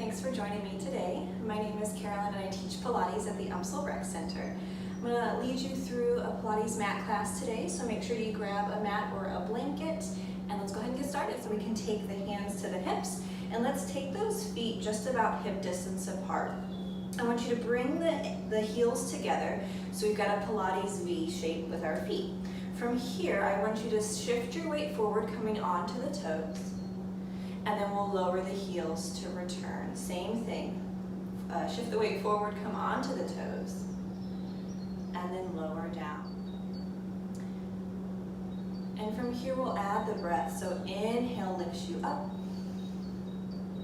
Thanks for joining me today. My name is Karalyn and I teach Pilates at the UMSL Rec Center. I'm going to lead you through a Pilates mat class today, so make sure you grab a mat or a blanket and let's go ahead and get started. So we can take the hands to the hips and let's take those feet just about hip distance apart. I want you to bring the heels together so we've got a Pilates V shape with our feet. From here, I want you to shift your weight forward coming onto the toes. And then we'll lower the heels to return. Same thing. Shift the weight forward, come onto the toes, and then lower down. And from here we'll add the breath. So inhale lifts you up,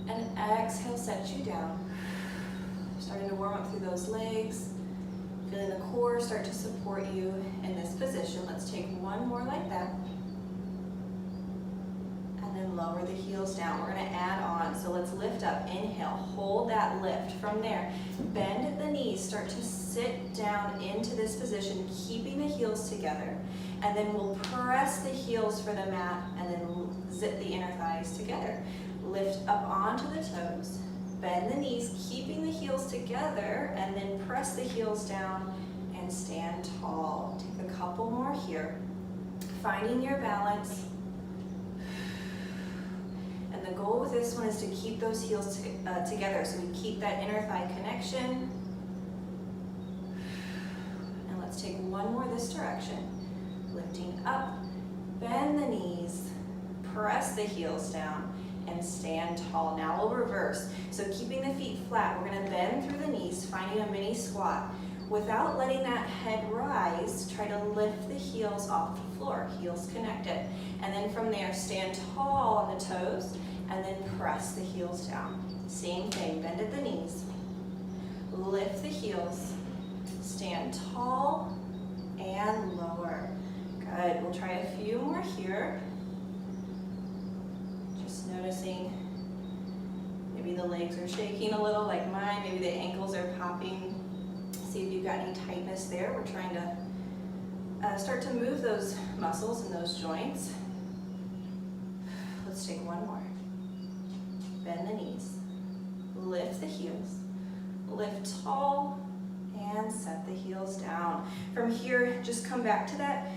and exhale sets you down. Starting to warm up through those legs, feeling the core start to support you in this position. Let's take one more like that. And lower the heels down. We're going to add on. So let's lift up. Inhale. Hold that lift. From there, bend the knees. Start to sit down into this position, keeping the heels together. And then we'll press the heels for the mat and then zip the inner thighs together. Lift up onto the toes. Bend the knees, keeping the heels together, and then press the heels down and stand tall. Take a couple more here. Finding your balance. And the goal with this one is to keep those heels together, so we keep that inner thigh connection. And let's take one more this direction. Lifting up, bend the knees, press the heels down, and stand tall. Now we'll reverse. So keeping the feet flat, we're going to bend through the knees, finding a mini squat. Without letting that head rise, try to lift the heels off the floor, heels connected. And then from there, stand tall on the toes, and then press the heels down. Same thing, bend at the knees, lift the heels, stand tall, and lower. Good, we'll try a few more here. Just noticing maybe the legs are shaking a little like mine, maybe the ankles are popping. See if you've got any tightness there. We're trying to start to move those muscles and those joints. Let's take one more. Bend the knees, lift the heels, lift tall, and set the heels down. From here, just come back to that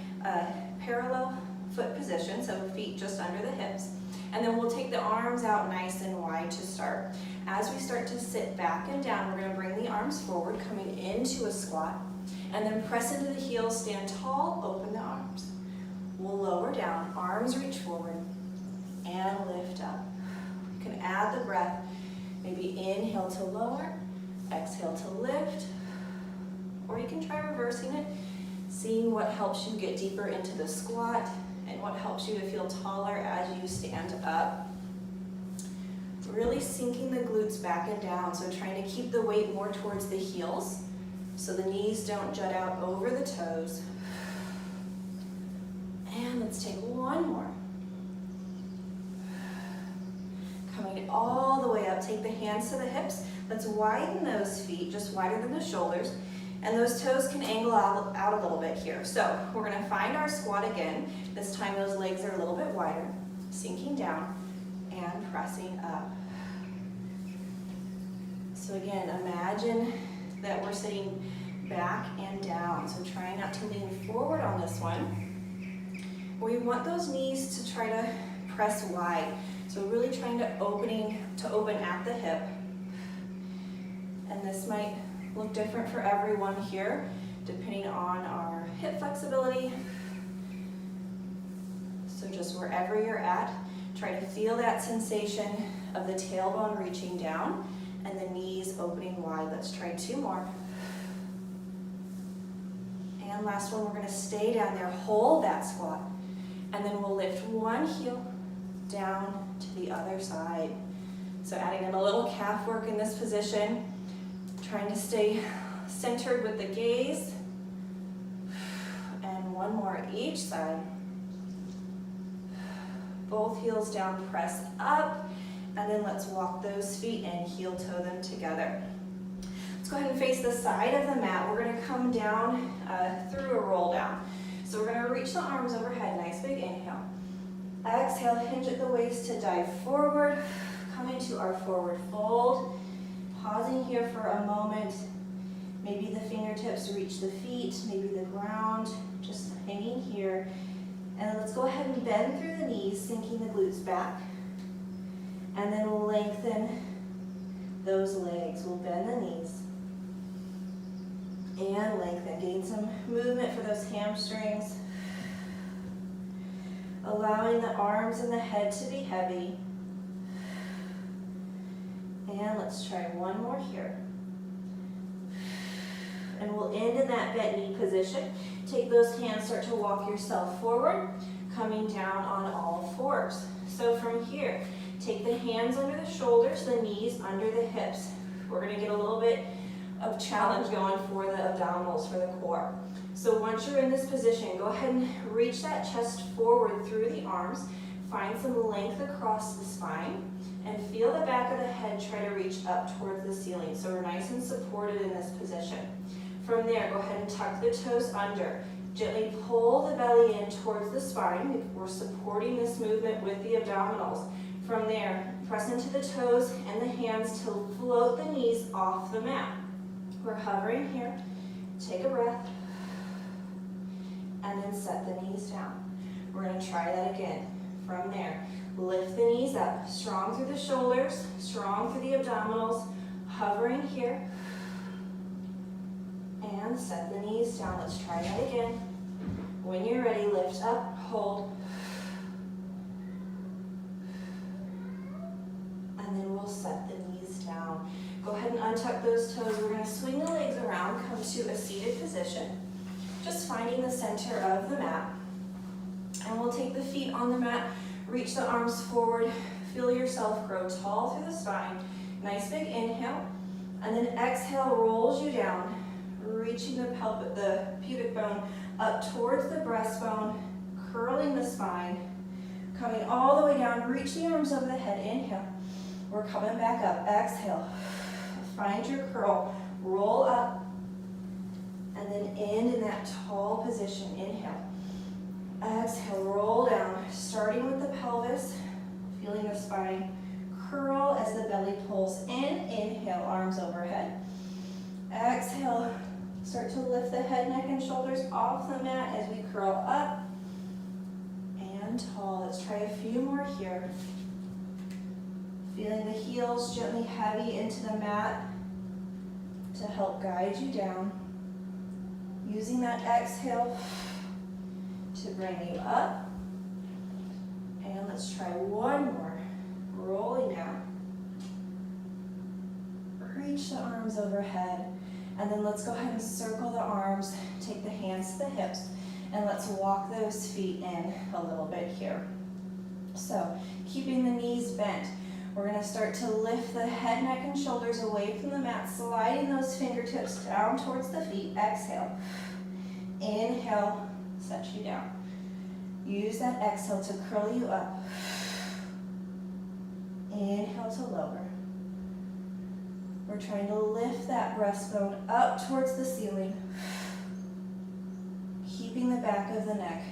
parallel foot position, so feet just under the hips. And then we'll take the arms out nice and wide to start. As we start to sit back and down, we're going to bring the arms forward, coming into a squat, and then press into the heels, stand tall, open the arms. We'll lower down, arms reach forward, and lift up. You can add the breath, maybe inhale to lower, exhale to lift, or you can try reversing it, seeing what helps you get deeper into the squat and what helps you to feel taller as you stand up. Really sinking the glutes back and down, so trying to keep the weight more towards the heels so the knees don't jut out over the toes. And let's take one more. Coming all the way up, take the hands to the hips. Let's widen those feet, just wider than the shoulders. And those toes can angle out a little bit here. So we're going to find our squat again. This time those legs are a little bit wider, sinking down and pressing up. So again, imagine that we're sitting back and down. So try not to lean forward on this one. We want those knees to try to press wide. So really trying to open at the hip. And this might look different for everyone here, depending on our hip flexibility. So just wherever you're at, try to feel that sensation of the tailbone reaching down and the knees opening wide. Let's try two more. And last one, we're going to stay down there, hold that squat, and then we'll lift one heel down to the other side. So adding in a little calf work in this position, trying to stay centered with the gaze. And one more each side. Both heels down, press up, and then let's walk those feet and heel toe them together. Let's go ahead and face the side of the mat. We're going to come down through a roll down. So we're going to reach the arms overhead, nice big inhale. Exhale, hinge at the waist to dive forward. come into our forward fold. Pausing here for a moment. Maybe the fingertips reach the feet, maybe the ground, just hanging here. And let's go ahead and bend through the knees, sinking the glutes back. And then we'll lengthen those legs. We'll bend the knees and lengthen. Gain some movement for those hamstrings. Allowing the arms and the head to be heavy. And let's try one more here. And we'll end in that bent knee position. Take those hands, start to walk yourself forward, coming down on all fours. So from here, take the hands under the shoulders, the knees under the hips. We're going to get a little bit of challenge going for the abdominals, for the core. So once you're in this position, go ahead and reach that chest forward through the arms. Find some length across the spine. And feel the back of the head try to reach up towards the ceiling. So we're nice and supported in this position. From there, go ahead and tuck the toes under. Gently pull the belly in towards the spine. We're supporting this movement with the abdominals. From there, press into the toes and the hands to float the knees off the mat. We're hovering here. Take a breath. And then set the knees down. We're going to try that again. From there, lift the knees up. Strong through the shoulders, strong through the abdominals. Hovering here. And set the knees down. Let's try that again. When you're ready, lift up, hold. And then we'll set the knees down. Go ahead and untuck those toes. We're going to swing the legs around, come to a seated position. Just finding the center of the mat. And we'll take the feet on the mat, reach the arms forward, feel yourself grow tall through the spine. Nice big inhale. And then exhale rolls you down, reaching the pubic bone up towards the breastbone, curling the spine, coming all the way down, reach the arms over the head, inhale. We're coming back up, exhale. Find your curl, roll up, and then end in that tall position, inhale. Exhale, roll down, starting with the pelvis, feeling the spine curl as the belly pulls in, inhale, arms overhead. Exhale, start to lift the head, neck, and shoulders off the mat as we curl up and tall. Let's try a few more here. Feeling the heels gently heavy into the mat to help guide you down. Using that exhale to bring you up. And let's try one more. Rolling down. Reach the arms overhead. And then let's go ahead and circle the arms. Take the hands to the hips. And let's walk those feet in a little bit here. So, keeping the knees bent. We're going to start to lift the head, neck, and shoulders away from the mat, sliding those fingertips down towards the feet. Exhale. Inhale, set you down. Use that exhale to curl you up. Inhale to lower. We're trying to lift that breastbone up towards the ceiling, keeping the back of the neck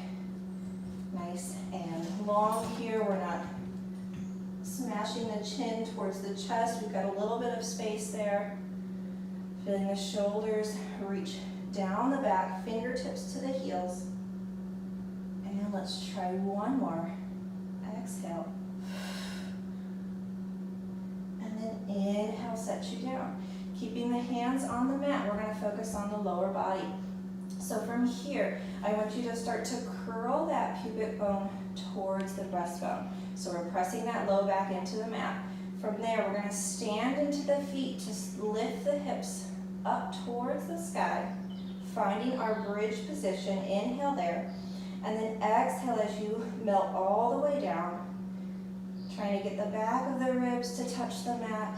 nice and long here. We're not smashing the chin towards the chest. We've got a little bit of space there. Feeling the shoulders reach down the back, fingertips to the heels. And let's try one more. Exhale. And then inhale, set you down. Keeping the hands on the mat, we're going to focus on the lower body. So from here, I want you to start to curl that pubic bone towards the breastbone. So we're pressing that low back into the mat. From there, we're going to stand into the feet, just lift the hips up towards the sky, finding our bridge position. Inhale there, and then exhale as you melt all the way down, trying to get the back of the ribs to touch the mat,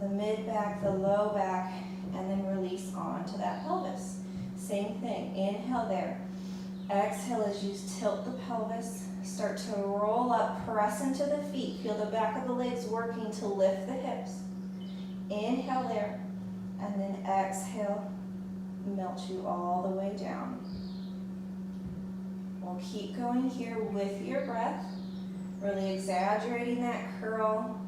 the mid back, the low back, and then release onto that pelvis. Same thing, inhale there. Exhale as you tilt the pelvis, start to roll up, press into the feet, feel the back of the legs working to lift the hips. Inhale there, and then exhale, melt you all the way down. We'll keep going here with your breath. Really exaggerating that curl.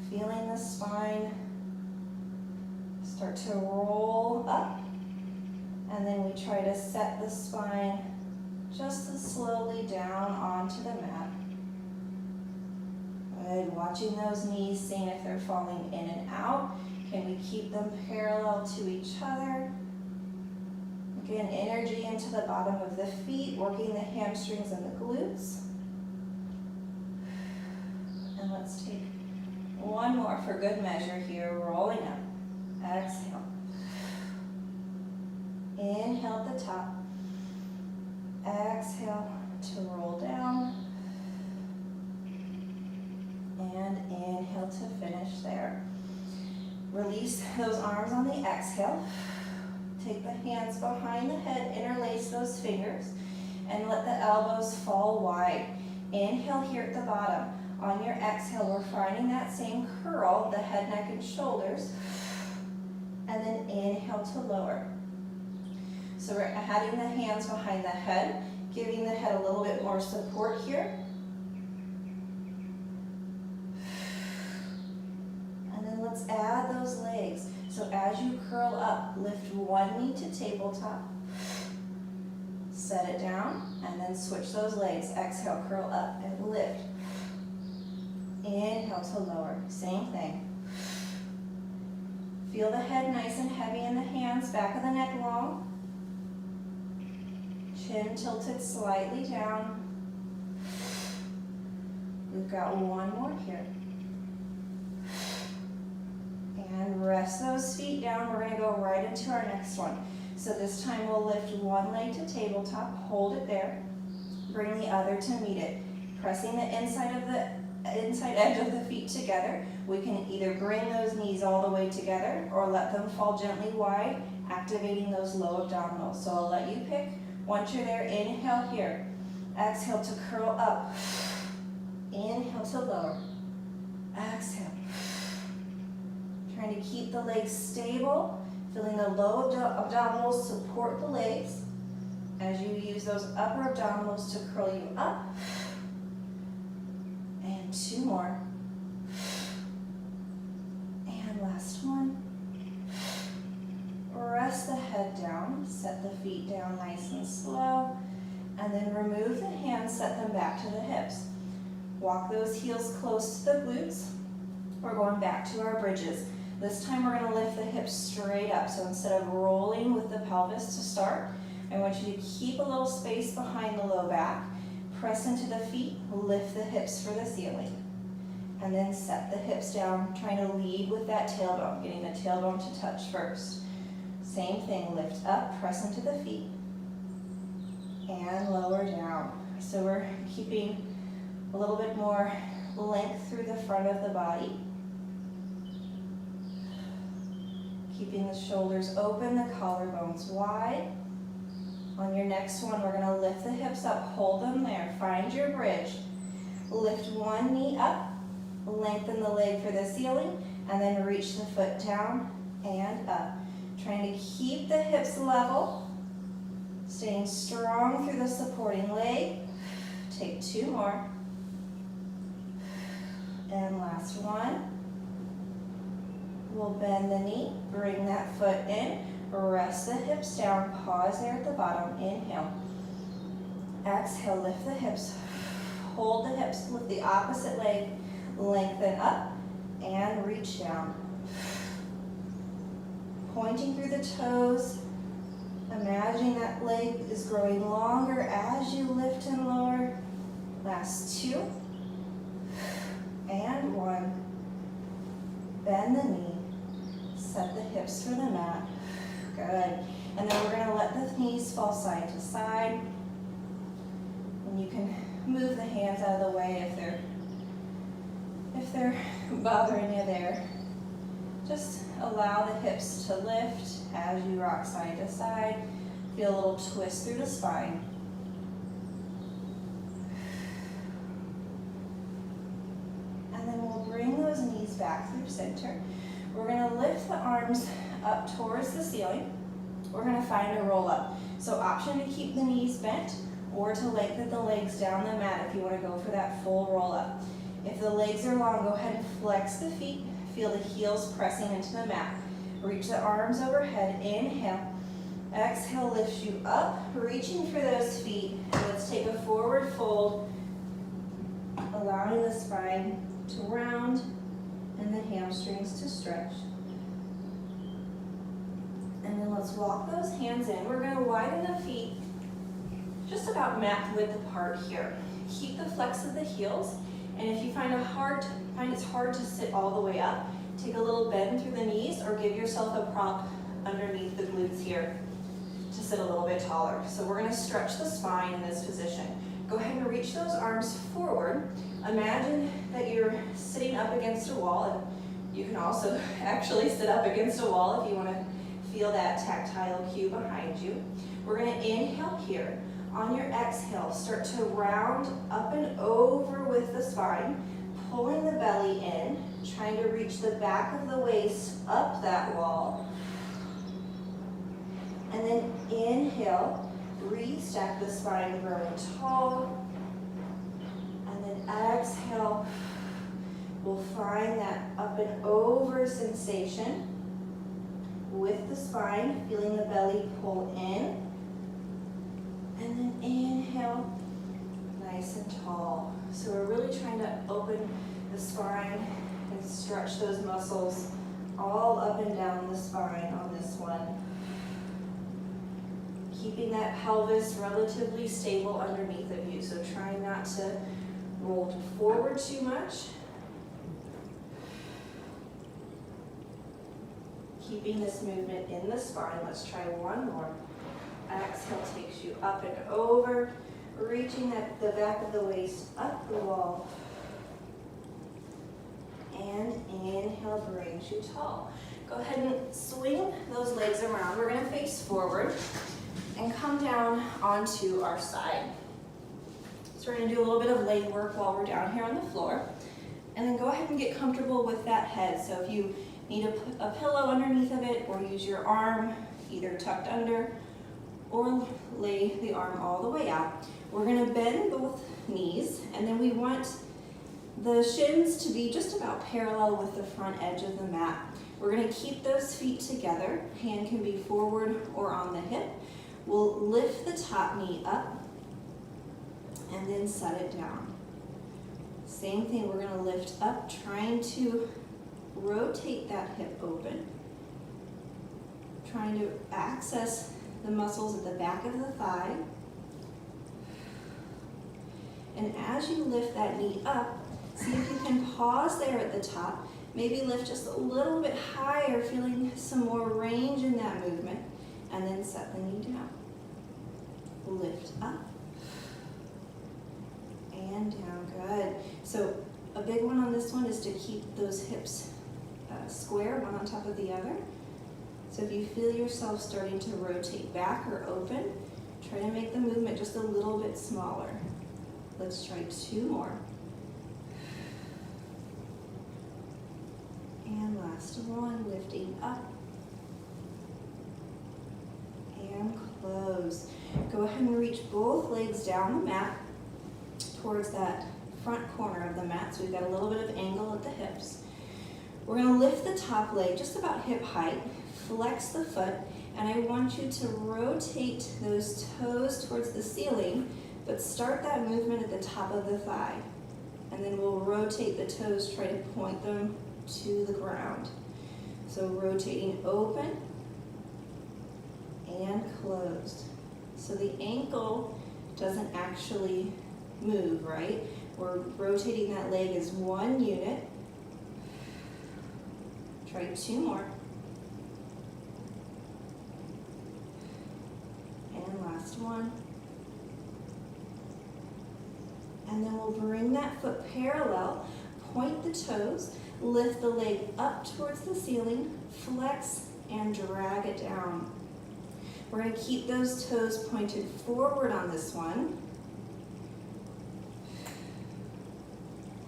Feeling the spine start to roll up. And then we try to set the spine just as slowly down onto the mat. Good, watching those knees, seeing if they're falling in and out. Can we keep them parallel to each other? Again, energy into the bottom of the feet, working the hamstrings and the glutes. And let's take one more for good measure here, rolling up. Exhale. Inhale at the top. Exhale to roll down. And inhale to finish there. Release those arms on the exhale. Take the hands behind the head, interlace those fingers, and let the elbows fall wide. Inhale here at the bottom. On your exhale, we're finding that same curl, the head, neck, and shoulders. And then inhale to lower. So we're having the hands behind the head, giving the head a little bit more support here. And then let's add those legs. So as you curl up, lift one knee to tabletop. Set it down, and then switch those legs. Exhale, curl up and lift. Inhale to lower, same thing. Feel the head nice and heavy in the hands, back of the neck long. Chin tilted slightly down. We've got one more here. And rest those feet down. We're going to go right into our next one. So this time we'll lift one leg to tabletop, hold it there. Bring the other to meet it. Pressing the inside edge of the feet together. We can either bring those knees all the way together or let them fall gently wide, activating those low abdominals. So I'll let you pick. Once you're there, inhale here. Exhale to curl up. Inhale to lower. Exhale. Trying to keep the legs stable, feeling the low abdominals support the legs as you use those upper abdominals to curl you up. And two more. And last one. Rest the head down, set the feet down nice and slow, and then remove the hands, set them back to the hips. Walk those heels close to the glutes. We're going back to our bridges. This time we're going to lift the hips straight up. So instead of rolling with the pelvis to start, I want you to keep a little space behind the low back. Press into the feet, lift the hips for the ceiling. And then set the hips down, trying to lead with that tailbone, getting the tailbone to touch first. Same thing, lift up, press into the feet, and lower down. So we're keeping a little bit more length through the front of the body. Keeping the shoulders open, the collarbones wide. On your next one, we're going to lift the hips up, hold them there, find your bridge. Lift one knee up, lengthen the leg for the ceiling, and then reach the foot down and up. Trying to keep the hips level, staying strong through the supporting leg. Take two more. And last one. We'll bend the knee, bring that foot in, rest the hips down, pause there at the bottom, inhale. Exhale, lift the hips, hold the hips, lift the opposite leg, lengthen up, and reach down. Pointing through the toes, imagining that leg is growing longer as you lift and lower. Last two, and one. Bend the knee, set the hips for the mat. Good. And then we're going to let the knees fall side to side. And you can move the hands out of the way if they're bothering you there. Just allow the hips to lift as you rock side to side. Feel a little twist through the spine. And then we'll bring those knees back through center. We're going to lift the arms up towards the ceiling. We're going to find a roll up. So option to keep the knees bent or to lengthen the legs down the mat if you want to go for that full roll up. If the legs are long, go ahead and flex the feet. Feel the heels pressing into the mat. Reach the arms overhead. Inhale. Exhale, lifts you up, reaching for those feet. Let's take a forward fold, allowing the spine to round and the hamstrings to stretch. And then let's walk those hands in. We're going to widen the feet just about mat width apart here. Keep the flex of the heels, and if you find it's hard to sit all the way up, take a little bend through the knees or give yourself a prop underneath the glutes here to sit a little bit taller. So we're going to stretch the spine in this position. Go ahead and reach those arms forward. Imagine that you're sitting up against a wall, and you can also actually sit up against a wall if you want to feel that tactile cue behind you. We're going to inhale here. On your exhale, start to round up and over with the spine, pulling the belly in, trying to reach the back of the waist up that wall. And then inhale, re-stack the spine, growing tall. And then exhale, we'll find that up and over sensation with the spine, feeling the belly pull in. And then inhale, nice and tall. So we're really trying to open the spine and stretch those muscles all up and down the spine on this one. Keeping that pelvis relatively stable underneath of you. So trying not to roll forward too much. Keeping this movement in the spine. Let's try one more. Exhale takes you up and over, reaching the back of the waist up the wall. And inhale brings you tall. Go ahead and swing those legs around. We're going to face forward and come down onto our side. So we're going to do a little bit of leg work while we're down here on the floor. And then go ahead and get comfortable with that head. So if you need a pillow underneath of it, or use your arm either tucked under or lay the arm all the way out. We're going to bend both knees, and then we want the shins to be just about parallel with the front edge of the mat. We're going to keep those feet together. Hand can be forward or on the hip. We'll lift the top knee up and then set it down. Same thing, we're going to lift up, trying to rotate that hip open. Trying to access the muscles at the back of the thigh. And as you lift that knee up, see if you can pause there at the top. Maybe lift just a little bit higher, feeling some more range in that movement. And then set the knee down. Lift up. And down, good. So a big one on this one is to keep those hips square, one on top of the other. So if you feel yourself starting to rotate back or open, try to make the movement just a little bit smaller. Let's try two more. And last one, lifting up and close. Go ahead and reach both legs down the mat towards that front corner of the mat. So we've got a little bit of angle at the hips. We're going to lift the top leg just about hip height, flex the foot, and I want you to rotate those toes towards the ceiling, but start that movement at the top of the thigh. And then we'll rotate the toes, try to point them to the ground. So rotating open and closed. So the ankle doesn't actually move, right? We're rotating that leg as one unit. Try two more. And last one. And then we'll bring that foot parallel, point the toes, lift the leg up towards the ceiling, flex, and drag it down. We're going to keep those toes pointed forward on this one.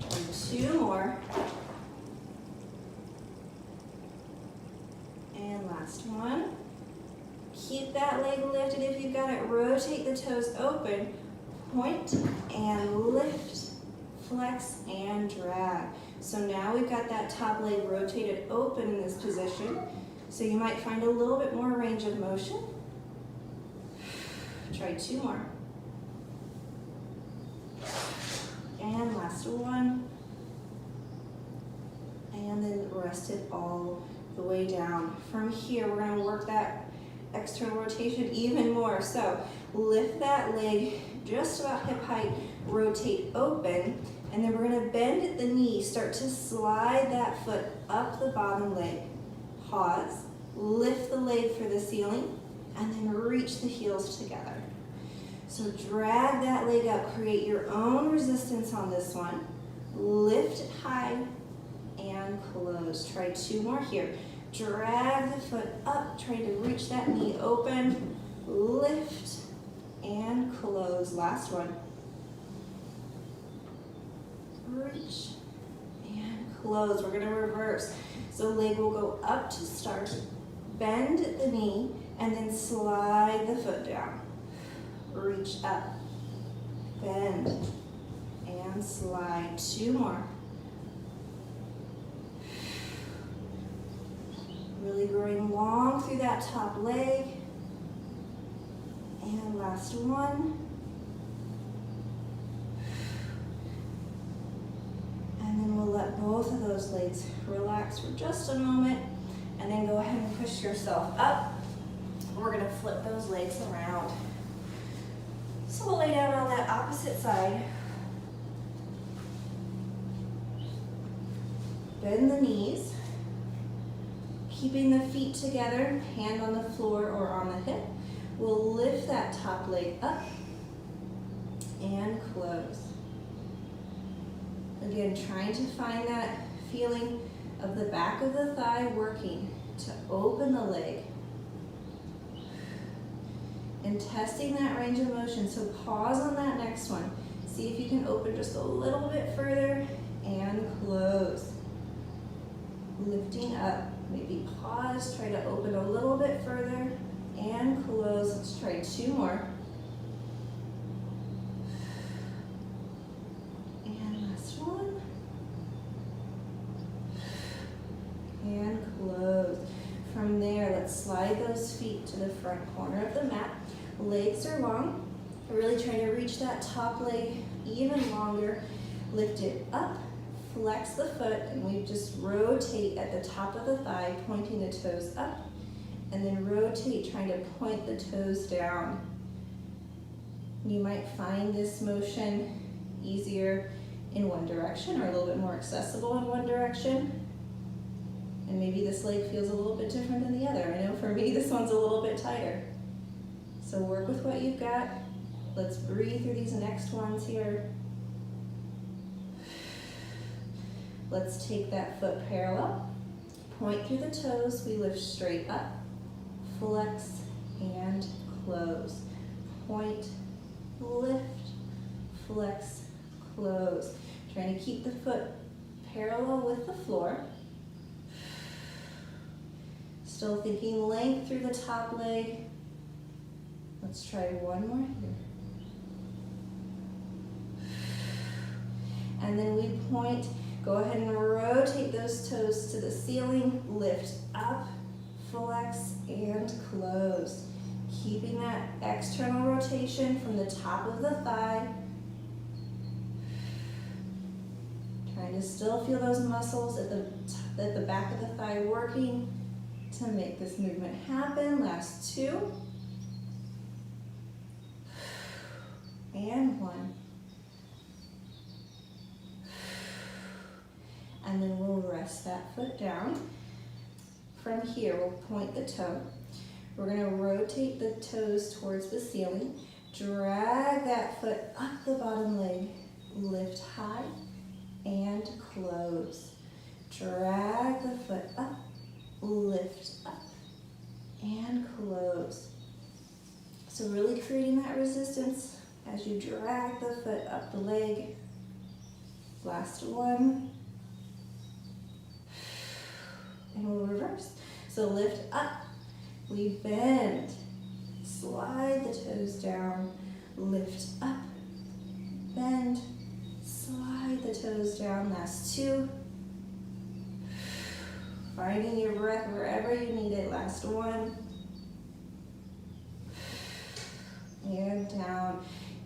And two more. And last one. Keep that leg lifted if you've got it. Rotate the toes open. point and lift, flex and drag. So now we've got that top leg rotated open in this position. So you might find a little bit more range of motion. Try 2 more. And last one. And then rest it all the way down. From here, we're going to work that external rotation even more. So lift that leg just about hip height, rotate open, and then we're going to bend at the knee, start to slide that foot up the bottom leg. Pause, lift the leg for the ceiling, and then reach the heels together. So drag that leg up, create your own resistance on this one. Lift it high and close. Try 2 more here. Drag the foot up, try to reach that knee open, lift and close. Last one. Reach and close. We're going to reverse. So leg will go up to start, bend at the knee, and then slide the foot down. Reach up, bend, and slide. 2 more. Really growing long through that top leg. And last one. And then we'll let both of those legs relax for just a moment. And then go ahead and push yourself up. We're going to flip those legs around. So we'll lay down on that opposite side. Bend the knees. Keeping the feet together, hand on the floor or on the hip. We'll lift that top leg up and close. Again, trying to find that feeling of the back of the thigh working to open the leg. And testing that range of motion. So pause on that next one. See if you can open just a little bit further and close. Lifting up. Maybe pause, try to open a little bit further and close. Let's try 2 more. And last one. And close. From there, let's slide those feet to the front corner of the mat. Legs are long. Really trying to reach that top leg even longer. Lift it up. Flex the foot, and we just rotate at the top of the thigh, pointing the toes up, and then rotate, trying to point the toes down. You might find this motion easier in one direction or a little bit more accessible in one direction. And maybe this leg feels a little bit different than the other. I know for me, this one's a little bit tighter. So work with what you've got. Let's breathe through these next ones here. Let's take that foot parallel, point through the toes, we lift straight up, flex and close. Point, lift, flex, close. Trying to keep the foot parallel with the floor. Still thinking length through the top leg. Let's try 1 more here. And then we point. Go ahead and rotate those toes to the ceiling, lift up, flex, and close. Keeping that external rotation from the top of the thigh. Trying to still feel those muscles at the back of the thigh working to make this movement happen. Last 2. And 1. And then we'll rest that foot down. From here, we'll point the toe. We're going to rotate the toes towards the ceiling. Drag that foot up the bottom leg. Lift high and close. Drag the foot up, lift up, and close. So really creating that resistance as you drag the foot up the leg. Last one. And we'll reverse. So lift up, we bend, slide the toes down, lift up, bend, slide the toes down, last 2. Finding your breath wherever you need it, last 1. And down.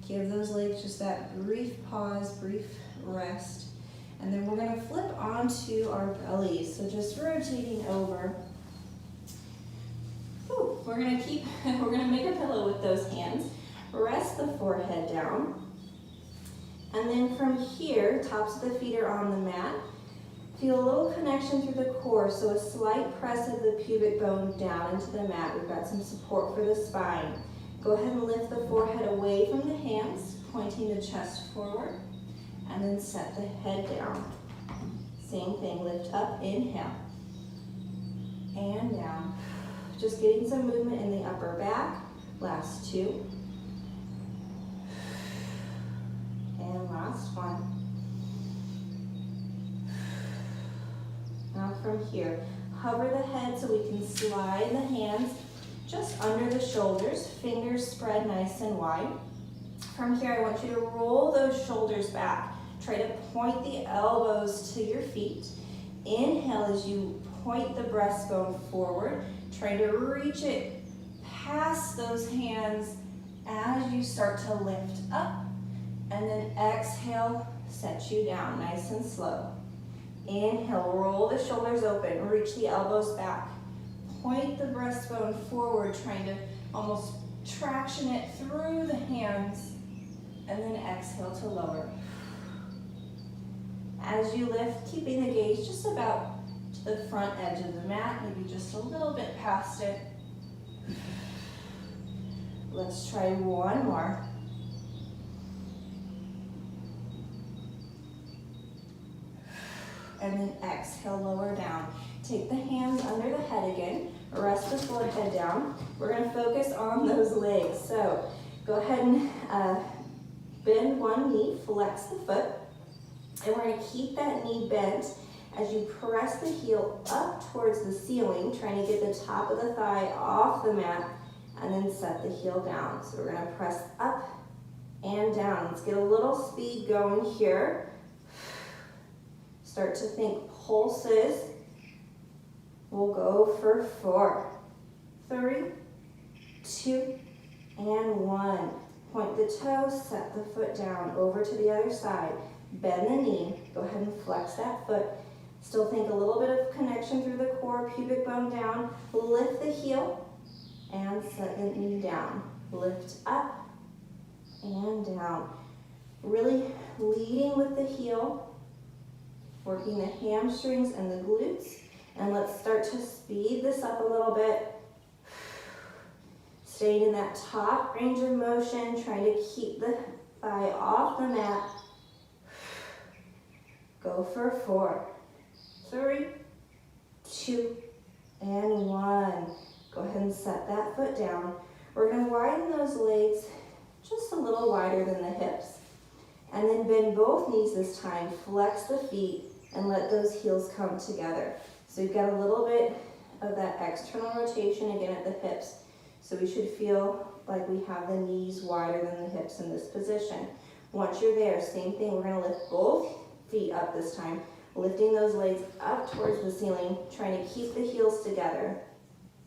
Give those legs just that brief pause, brief rest. And then we're gonna flip onto our bellies. So just rotating over. Whew. We're gonna make a pillow with those hands. Rest the forehead down. And then from here, tops of the feet are on the mat. Feel a little connection through the core, so a slight press of the pubic bone down into the mat. We've got some support for the spine. Go ahead and lift the forehead away from the hands, pointing the chest forward, and then set the head down. Same thing, lift up, inhale, and down. Just getting some movement in the upper back, last 2. And last 1. Now from here, hover the head so we can slide the hands just under the shoulders, fingers spread nice and wide. From here, I want you to roll those shoulders back. Try to point the elbows to your feet. Inhale as you point the breastbone forward. Try to reach it past those hands as you start to lift up. And then exhale, set you down nice and slow. Inhale, roll the shoulders open, reach the elbows back. Point the breastbone forward, trying to almost traction it through the hands, and then exhale to lower. As you lift, keeping the gaze just about to the front edge of the mat, maybe just a little bit past it. Let's try 1 more. And then exhale, lower down. Take the hands under the head again. Rest the forehead down. We're going to focus on those legs. So go ahead and bend one knee, flex the foot. And we're going to keep that knee bent as you press the heel up towards the ceiling, trying to get the top of the thigh off the mat, and then set the heel down. So we're going to press up and down. Let's get a little speed going here. Start to think pulses. We'll go for 4, 3, 2, and 1. Point the toes, set the foot down, over to the other side. Bend the knee, go ahead and flex that foot. Still think a little bit of connection through the core, pubic bone down. Lift the heel and set the knee down. Lift up and down. Really leading with the heel, working the hamstrings and the glutes. And let's start to speed this up a little bit. Staying in that top range of motion, trying to keep the thigh off the mat. Go for 4, 3, 2, and 1. Go ahead and set that foot down. We're going to widen those legs just a little wider than the hips. And then bend both knees this time. Flex the feet and let those heels come together. So you've got a little bit of that external rotation again at the hips. So we should feel like we have the knees wider than the hips in this position. Once you're there, same thing. We're going to lift both feet up this time. Lifting those legs up towards the ceiling, trying to keep the heels together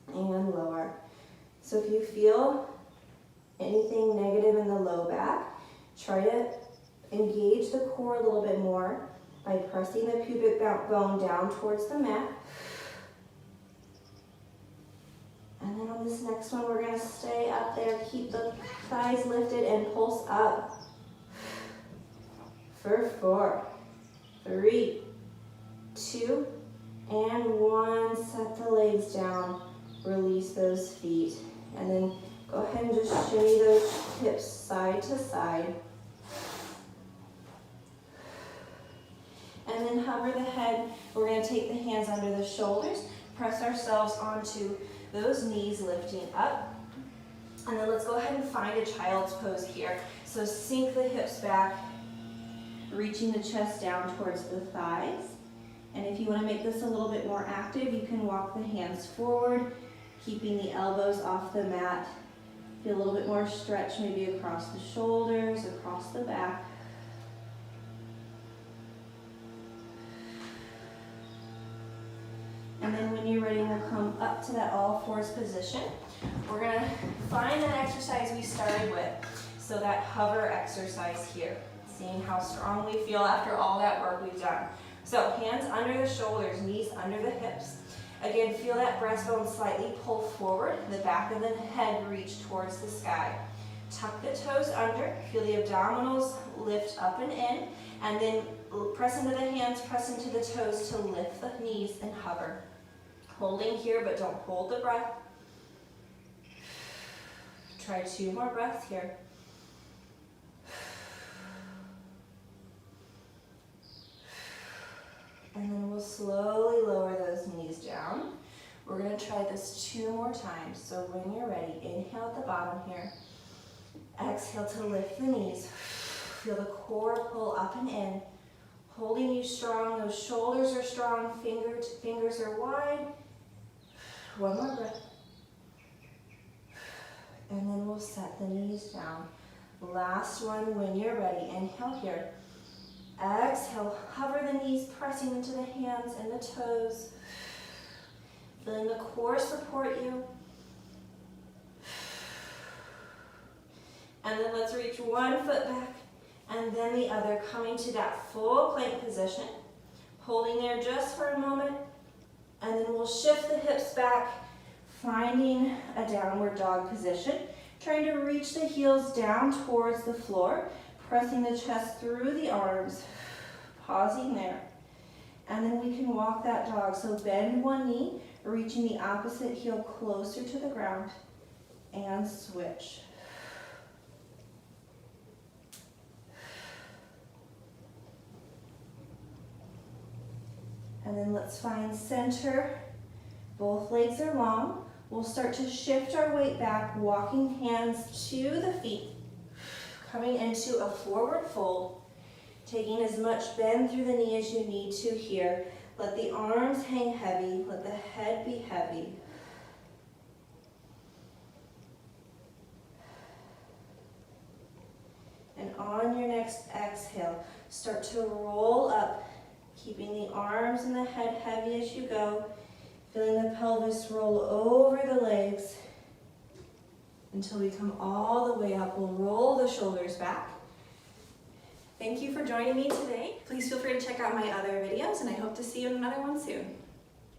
and lower. So if you feel anything negative in the low back, try to engage the core a little bit more by pressing the pubic bone down towards the mat. And then on this next one, we're going to stay up there, keep the thighs lifted and pulse up. For 4, 3, 2, and 1. Set the legs down, release those feet, and then go ahead and just shimmy those hips side to side. And then hover the head. We're going to take the hands under the shoulders, press ourselves onto those knees, lifting up. And then let's go ahead and find a child's pose here. So sink the hips back, reaching the chest down towards the thighs. And if you want to make this a little bit more active, you can walk the hands forward, keeping the elbows off the mat. Feel a little bit more stretch maybe across the shoulders, across the back. And then when you're ready, we'll come up to that all fours position. We're gonna find that exercise we started with. So that hover exercise here, seeing how strong we feel after all that work we've done. So hands under the shoulders, knees under the hips. Again, feel that breastbone slightly pull forward, the back of the head reach towards the sky. Tuck the toes under, feel the abdominals lift up and in, and then press into the hands, press into the toes to lift the knees and hover. Holding here, but don't hold the breath. Try 2 more breaths here. And then we'll slowly lower those knees down. We're gonna try this 2 more times. So when you're ready, inhale at the bottom here. Exhale to lift the knees. Feel the core pull up and in. Holding you strong, those shoulders are strong, fingers are wide. 1 more breath. And then we'll set the knees down. Last one when you're ready. Inhale here. Exhale, hover the knees, pressing into the hands and the toes. Feeling the core support you. And then let's reach 1 foot back and then the other, coming to that full plank position. Holding there just for a moment. And then we'll shift the hips back, finding a downward dog position. Trying to reach the heels down towards the floor. Pressing the chest through the arms, pausing there. And then we can walk that dog. So bend one knee, reaching the opposite heel closer to the ground, and switch. And then let's find center. Both legs are long. We'll start to shift our weight back, walking hands to the feet. Coming into a forward fold, taking as much bend through the knee as you need to here. Let the arms hang heavy, let the head be heavy. And on your next exhale, start to roll up, keeping the arms and the head heavy as you go, feeling the pelvis roll over the legs. Until we come all the way up, we'll roll the shoulders back. Thank you for joining me today. Please feel free to check out my other videos, and I hope to see you in another one soon.